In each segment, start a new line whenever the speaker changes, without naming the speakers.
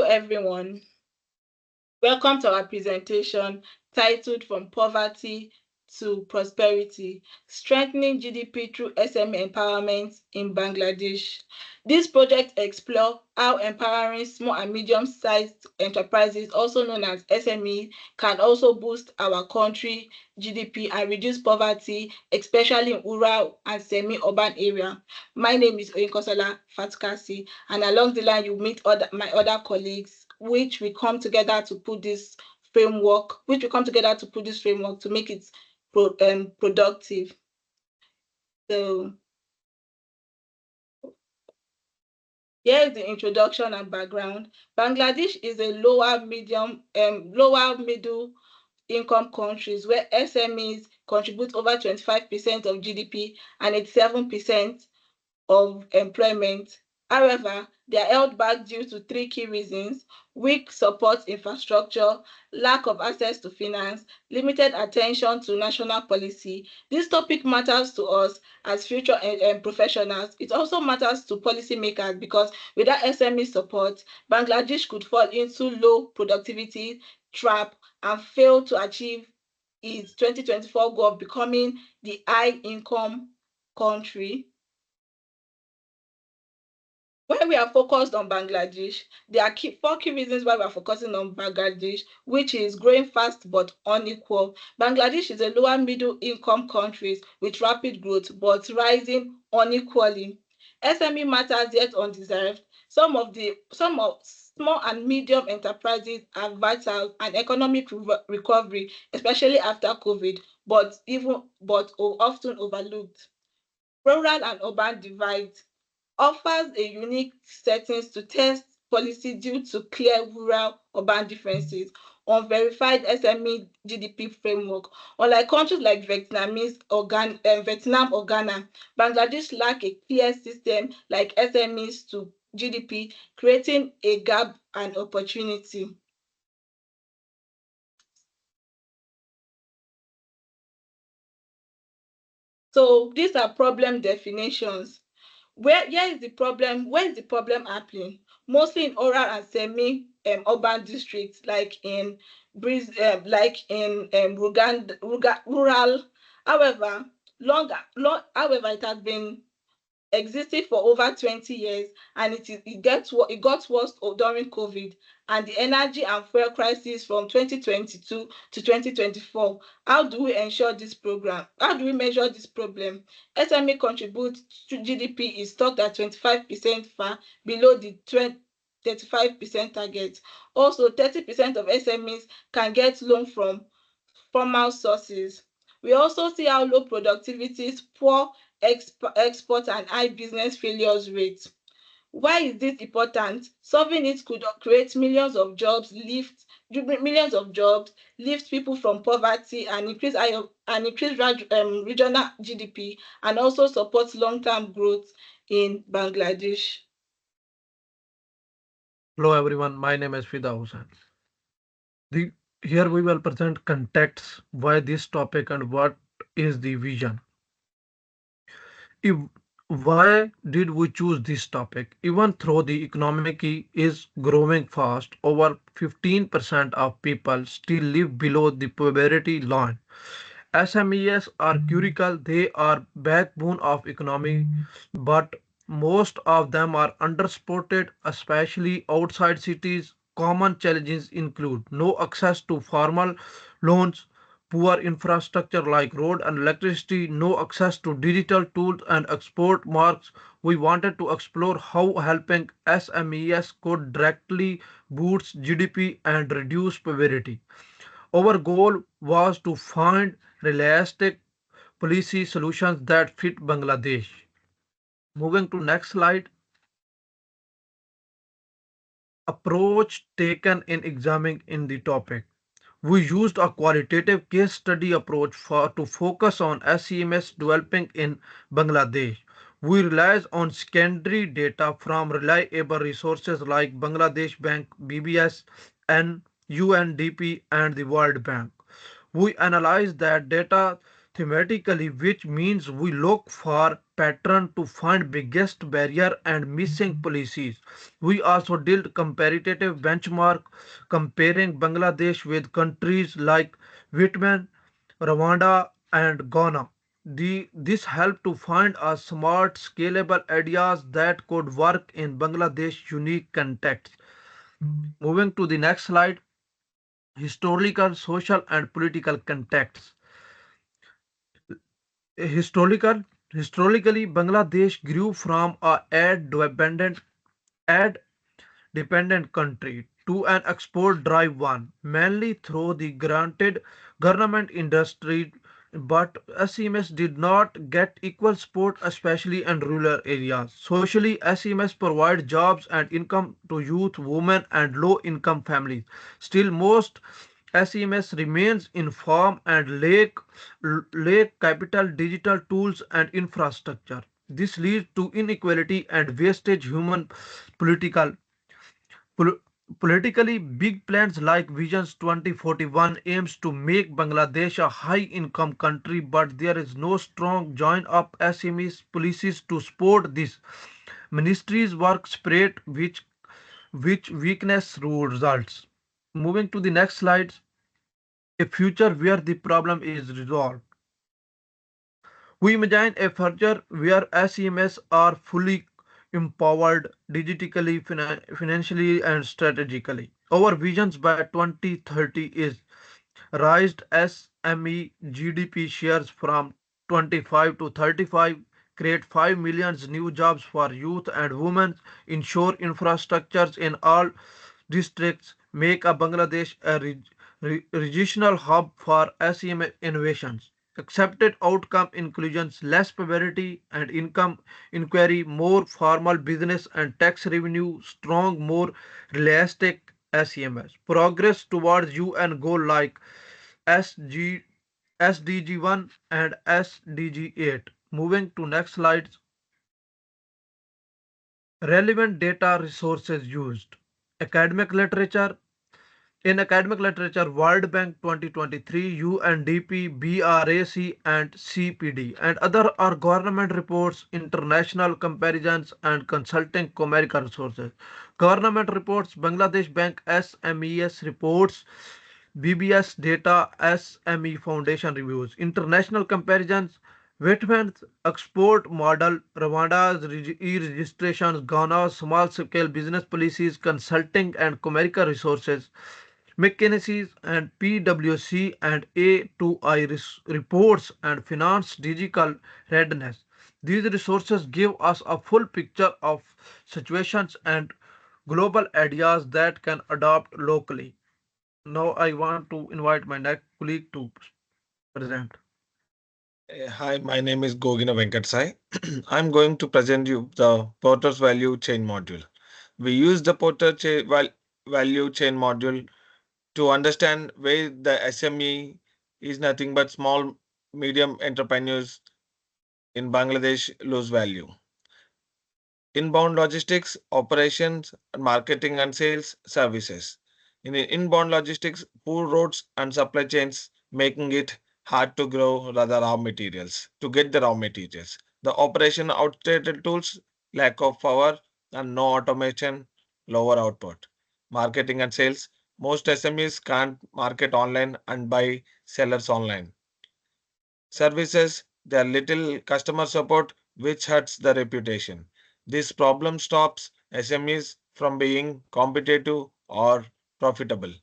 everyone. Welcome to our presentation titled From Poverty to Prosperity, Strengthening GDP through SME Empowerment in Bangladesh. This project explores how empowering small and medium-sized enterprises, also known as SME, can also boost our country GDP and reduce poverty, especially in rural and semi-urban areas. My name is Oyinkansola Fatukasi, and along the line you meet my other colleagues, which we come together to put this framework to make it productive. So here is the introduction and background. Bangladesh is a lower middle income countries where SMEs contribute over 25% of GDP and 87% of employment. However, they are held back due to three key reasons: weak support infrastructure, lack of access to finance, limited attention to national policy. This topic matters to us as future professionals. It also matters to policymakers because without SME support, Bangladesh could fall into low productivity trap and fail to achieve its 2024 goal of becoming the high income country. When we are focused on Bangladesh, there are four key reasons why we are focusing on Bangladesh, which is growing fast but unequal. Bangladesh is a lower middle income country with rapid growth but rising unequally. SME matters yet undeserved. Some of small and medium enterprises are vital and economic recovery, especially after COVID, but often overlooked. Rural and urban divide offers a unique settings to test policy due to clear rural-urban differences. Unverified SME GDP framework. Unlike countries like Vietnam or Ghana, Bangladesh lack a clear system like SMEs to GDP, creating a gap and opportunity. So these are problem definitions. Where is the problem? Where is the problem happening? Mostly in rural and semi urban districts, like in rural. However, however, it has been existed for over 20 years, and it got worse during COVID and the energy and fuel crisis from 2022 to 2024. How do we ensure this program? How do we measure this problem? SME contribute to GDP is stocked at 25%, far below the 35% target. Also, 30% of SMEs can get loan from formal sources. We also see how low productivities, poor export and high business failures rates. Why is this important? Solving it could create millions of jobs, lift people from poverty, and increase regional GDP, and also support long-term growth in Bangladesh.
Hello everyone, my name is Fida Hussain. The, Here we will present context why this topic and what is the vision. If, why did we choose this topic? Even though the economy is growing fast, over 15% of people still live below the poverty line. SMEs are critical, they are backbone of economy, but most of them are undersupported, especially outside cities. Common challenges include no access to formal loans, poor infrastructure like road and electricity, no access to digital tools and export markets. We wanted to explore how helping SMEs could directly boost GDP and reduce poverty. Our goal was to find realistic policy solutions that fit Bangladesh. Moving to next slide. Approach taken in examining in the topic. We used a qualitative case study approach to focus on SEMS developing in Bangladesh. We relied on secondary data from reliable resources like Bangladesh Bank, BBS, and UNDP and the World Bank. We analyze that data thematically, which means we look for pattern to find biggest barrier and missing policies. We also did comparative benchmark comparing Bangladesh with countries like Vietnam, Rwanda, and Ghana. This helped to find a smart, scalable ideas that could work in Bangladesh unique context. Moving to the next slide, historical, social, and political contexts. Historical, Historically, Bangladesh grew from a aid dependent country to an export drive one, mainly through the granted government industry, but SEMS did not get equal support, especially in rural areas. Socially, SEMS provide jobs and income to youth, women, and low-income families. Still, most SEMS remains inform and lack capital, digital tools, and infrastructure. This leads to inequality and wastage human political Pol- Politically, big plans like Visions 2041 aims to make Bangladesh a high-income country, but there is no strong join-up SMEs policies to support this. Ministries work spread, which weakness results. Moving to the next slide, a future where the problem is resolved. We imagine a future where SEMS are fully empowered digitally, financially, and strategically. Our visions by 2030 is raised SME GDP shares from 25 to 35, create 5 million new jobs for youth and women, ensure infrastructures in all districts, make a Bangladesh a regional hub for SEM innovations. Accepted outcome inclusions less poverty and income inquiry, more formal business and tax revenue, strong, more realistic SEMS. Progress towards UN goal like SG, SDG 1 and SDG 8. Moving to next slides. Relevant data resources used. Academic literature. In academic literature, World Bank 2023, UNDP, BRAC, and CPD, and other are government reports, international comparisons, and consulting commercial resources. Government reports, Bangladesh Bank SMES reports, BBS data, SME Foundation reviews. International comparisons, Vietnam's export model, Rwanda's e-registrations, Ghana's small-scale business policies, consulting and commercial resources, McKinsey's and PwC and A2I reports and finance digital readiness. These resources give us a full picture of situations and global ideas that can adopt locally. Now I want to invite my next colleague to present.
Hi, my name is Gogina Venkatsai. I'm going to present you the Porter's value chain module. We use the value chain module to understand where the SME is nothing but small, medium entrepreneurs in Bangladesh lose value. Inbound logistics, operations, marketing and sales services. In the inbound logistics, poor roads and supply chains making it hard to grow rather raw materials, to get the raw materials. The operation outdated tools, lack of power and no automation, lower output. Marketing and sales, most SMEs can't market online and buy sellers online. Services, there little customer support, which hurts the reputation. This problem stops SMEs from being competitive or profitable.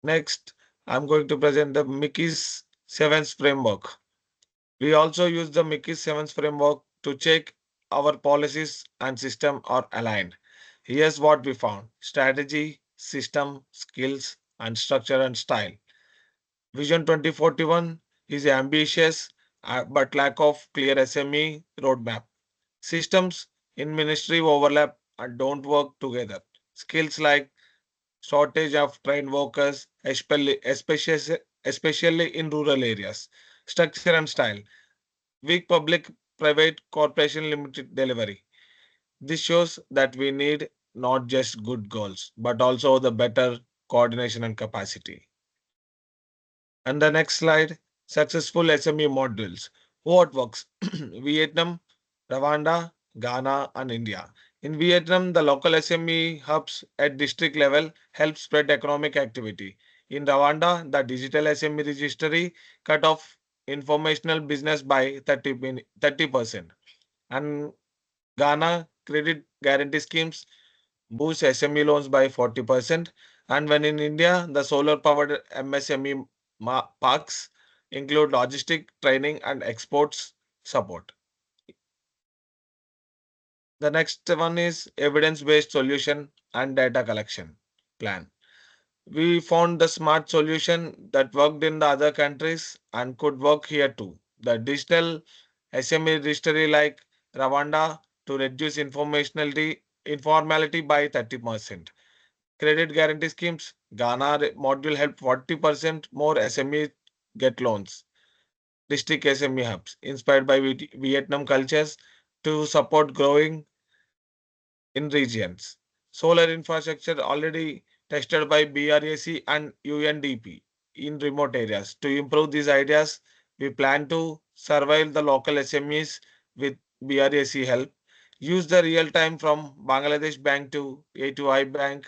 Next, I'm going to present the Mickey's 7th framework. We also use the Mickey's 7th framework to check our policies and system are aligned. Here's what we found: strategy, system, skills, and structure and style. Vision 2041 is ambitious but lack of clear SME roadmap. Systems in ministry overlap and don't work together. Skills like shortage of trained workers, especially in rural areas. Structure and style, weak public private corporation limited delivery. This shows that we need not just good goals, but also the better coordination and capacity. And the next slide, successful SME modules. What works? Vietnam, Rwanda, Ghana, and India. In Vietnam, the local SME hubs at district level help spread economic activity. In Rwanda, the digital SME registry cut off informational business by 30%. And Ghana credit guarantee schemes boost SME loans by 40%. And when in India, the solar powered MSME parks include logistic training and exports support. The next one is evidence based solution and data collection plan. We found the smart solution that worked in the other countries and could work here too. The digital SME registry like Rwanda to reduce informality by 30%. Credit guarantee schemes, Ghana module help 40% more SME get loans. District SME hubs, inspired by Vietnam cultures to support growing in regions. Solar infrastructure already tested by BRAC and UNDP in remote areas. To improve these ideas, we plan to surveil the local SMEs with BRAC help, use the real time from Bangladesh Bank to A2I Bank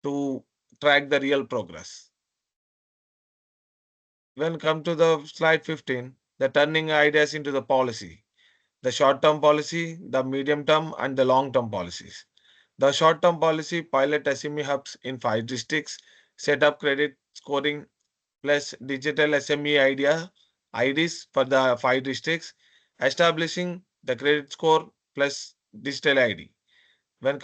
to track the real progress. When come to the slide 15, the turning ideas into the policy, the short term policy, the medium term, and the long term policies. The short term policy pilot SME hubs in 5 districts, set up credit scoring plus digital SME IDs for the 5 districts, establishing the credit score plus digital ID. When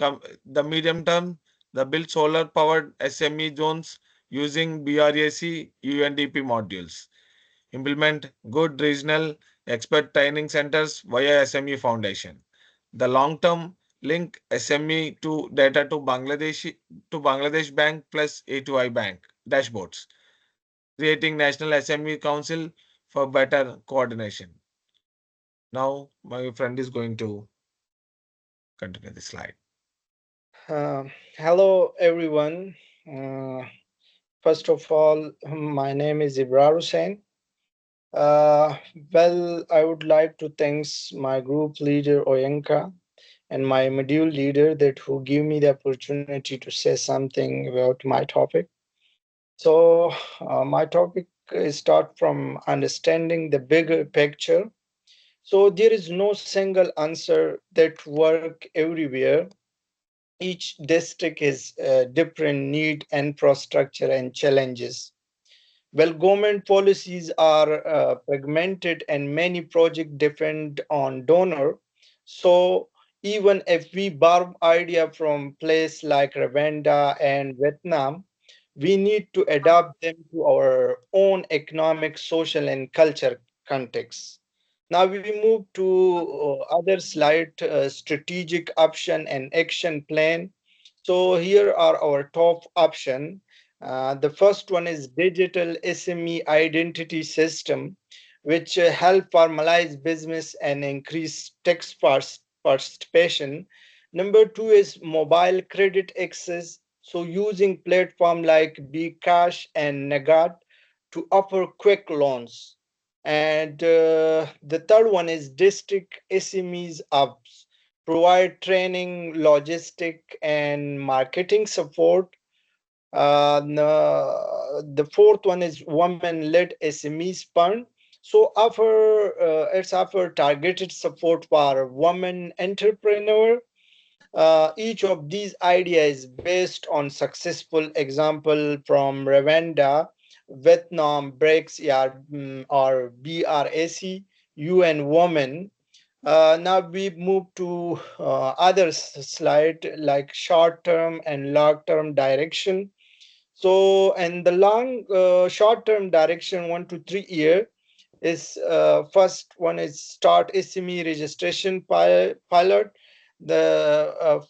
the medium term, the build solar powered SME zones using BRAC UNDP modules. Implement good regional expert training centers via SME Foundation. The long term link SME to data to Bangladesh Bank plus A2I Bank dashboards, creating National SME Council for better coordination. Now my friend is going to continue the slide.
Hello, everyone. Uh, First of all, my name is Ibrar Hussain. I would like to thank my group leader Oyenka and my module leader that who give me the opportunity to say something about my topic. My topic is start from understanding the bigger picture. So there is no single answer that work everywhere. Each district has different need, infrastructure, and challenges. Well, government policies are fragmented and many projects depend on donor. So even if we borrow idea from place like Rwanda and Vietnam, we need to adapt them to our own economic, social, and culture context. Now we move to other slide, strategic option and action plan. So here are our top option. The first one is digital SME identity system, which help formalize business and increase tax participation. Number two is mobile credit access. So using platform like Bcash and Nagat to offer quick loans. And the third one is district SMEs apps, provide training, logistic, and marketing support. The fourth one is women-led SMEs fund. So it's offer targeted support for women entrepreneur. Each of these ideas is based on successful example from Rwanda, Vietnam, BRICS, or BRAC, UN Women. Now we move to other slide like short-term and long-term direction. So, and the short-term direction, 1 to 3 year, is first one is start SME registration pilot. The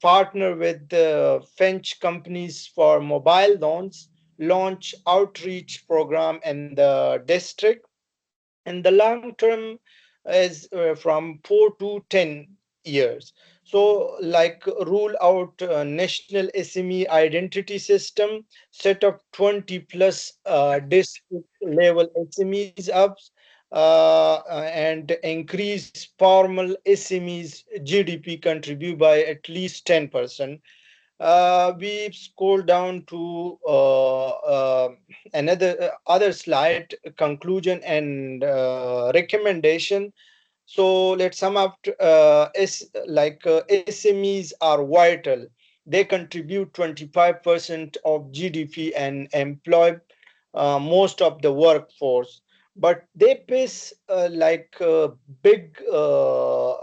partner with the French companies for mobile loans, launch outreach program in the district, and the long term is from 4 to 10 years. So like rule out national SME identity system, set up 20 plus district level SMEs ups, and increase formal SMEs GDP contribute by at least 10%. We scroll down to another other slide, conclusion and recommendation. So let's sum up. SMEs are vital. They contribute 25% of GDP and employ most of the workforce. But they face big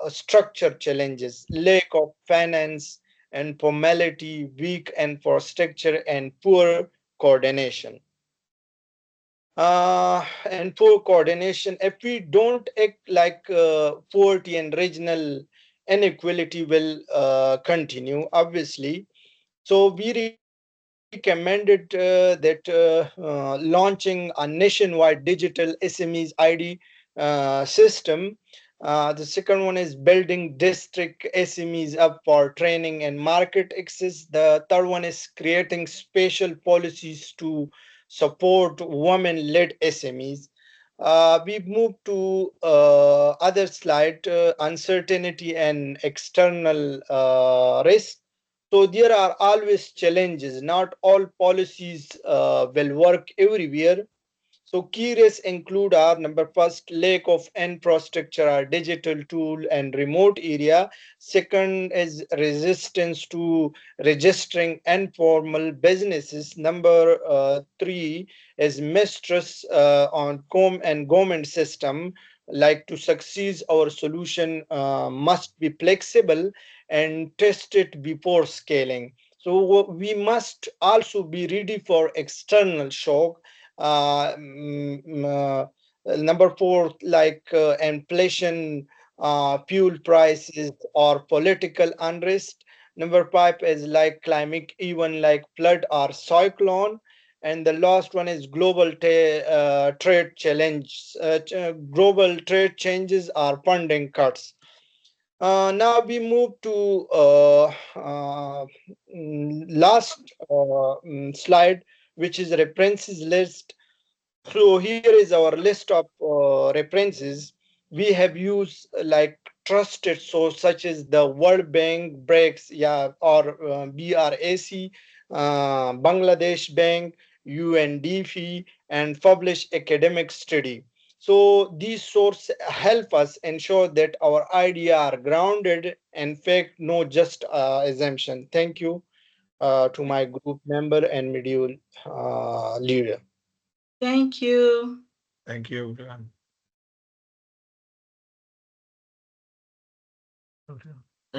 structure challenges: lack of finance and formality, weak infrastructure, and poor coordination. And poor coordination. If we don't act, poverty and regional inequality will continue, obviously. So we recommended launching a nationwide digital SMEs ID system. The second one is building district SMEs up for training and market access. The third one is creating special policies to support women-led SMEs. We move to other slide, uncertainty and external risk. So there are always challenges. Not all policies will work everywhere. So key risks include our number first, lack of infrastructure, our digital tool and remote area. Second is resistance to registering informal businesses. Number three is mistrust on com and government system. Like to succeed, our solution must be flexible and test it before scaling. So we must also be ready for external shock. Number four, inflation, fuel prices, or political unrest. Number five is like climate, even like flood or cyclone. And the last one is global trade challenge. Global trade changes or funding cuts. Now we move to last slide, which is references list. So here is our list of references we have used, like trusted source such as the World Bank, BRICS, yeah, or BRAC, Bangladesh Bank, UNDP, and published academic study. So these sources help us ensure that our idea are grounded and fact, no just assumption. Thank you to my group member and module leader.
Thank you.
Thank you, everyone.
Okay.